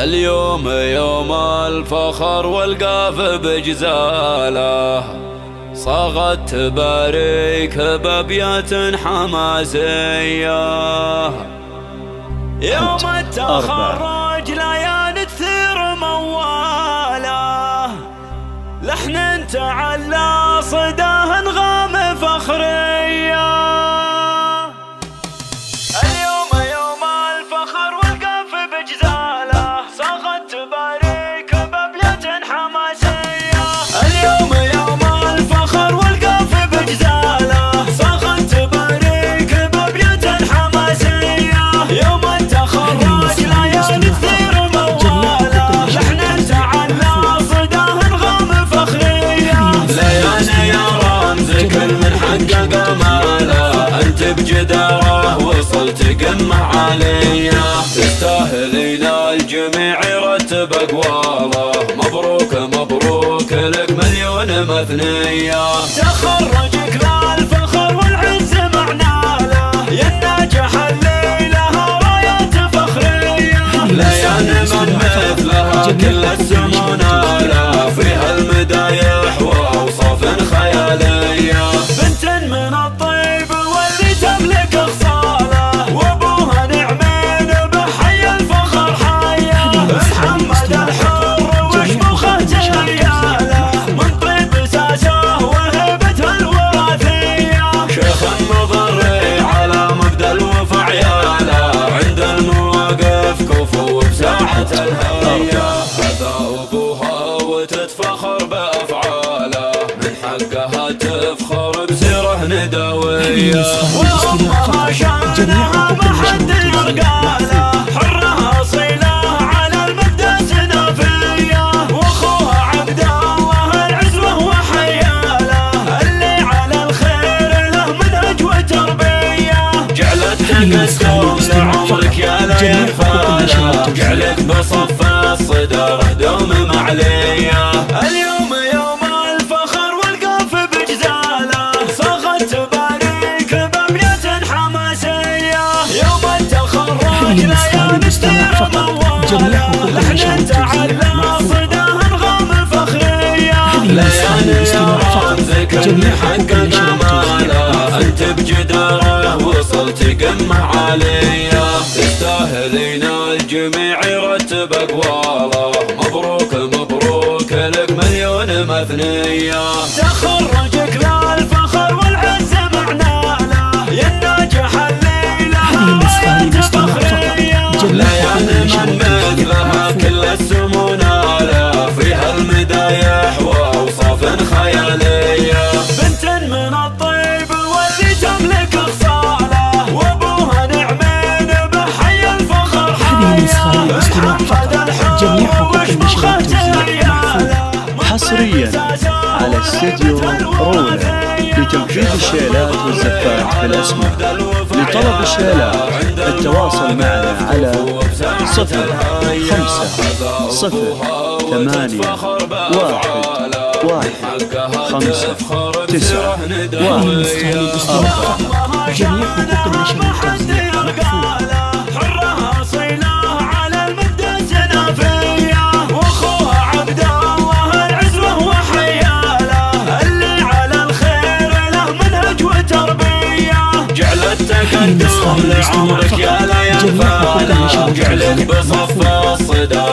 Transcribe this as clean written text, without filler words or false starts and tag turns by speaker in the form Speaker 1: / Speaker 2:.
Speaker 1: اليوم يوم الفخر والقاف بجزاله، صاغت تباريك بأبيات حماسية. يوم التخرج ليالي تثير مواله، لحن تعلى صداه انغام فخرية. اليوم يوم الفخر والقاف بجزاله، صاغت تباريك بأبيات حماسية. اليوم يوم الفخر والقاف بجزاله، صاغت تباريك بأبيات حماسية. يوم التخرج ليالي تثير مواله، لحن تعلى صداه انغام فخرية. ليالي يا رمز كل من حقق ماله، انت بجداره وصلت قمة عالية. تستاهلين الجميع يرتب اقواله، مبروك مبروك لك مليون مثنية. تخرجك للفخر والعز معناله، يا الناجح الليلة رايات فخرية. ليالي من مثلها كل السمو ناله، فيها المدايح واوصاف خيالية. بنت من الطيب واللي تملك اخصاله، وابوها نعمين بحي الفخر حيا. محمد الحر وشموخه جياله، من طيب ساسه وهبته الوراثية. شيخ مضري على مبدا الوفا عياله، عند المواقف كفو بساحة الهية. هذا ابوها وتتفخر بافعاله، من حقها تفخر بسيره ندويه. وامها شانها ما حد يرقاله، حره اصيله على المبدا سنافيه. واخوها عبد الله العزوه وحياله، اللي على الخير له منهج وتربيه. جعلت تقدم لعمرك يا ليل فاله، جعلك بصف الصدر دوم معليه. اليوم يوم الفخر والقاف بجزاله، صاغت تباريك بأبيات حماسية. يوم التخرج ليالي تثير مواله، لحن تعلى صداه انغام فخرية. ليالي يا رمز كل حقق ماله، انت بجداره وصلت قمة عالية. تستاهلين الجميع يرتب اقواله، مبروك مبروك لك مليون مثنية. تخرجك للفخر والعز معناله، يا الناجح الليلة رايات فخرية. ليالي من مثلها كل السمو ناله، فيها المدايح واوصاف خيالية. بنت من الطيب واللي تملك اخصاله، وابوها نعمين بحي الفخر حيا. محمد الحر وشموخه جياله،
Speaker 2: حصريا على استديو رولا لتنفيذ الشيلات والزفات في الأسماء. لطلب الشيلات التواصل معنا على
Speaker 1: 0508159194. جميع حقوق النشر والتوزيع مكفولة. حرة أصيلة على المبدأ سنافية. واخوها عبد الله العزوه وحياله، اللي على الخير له منهج وتربية. جعلت تقدم لعمرك يا ليل فاله، جعلك بصف الصدى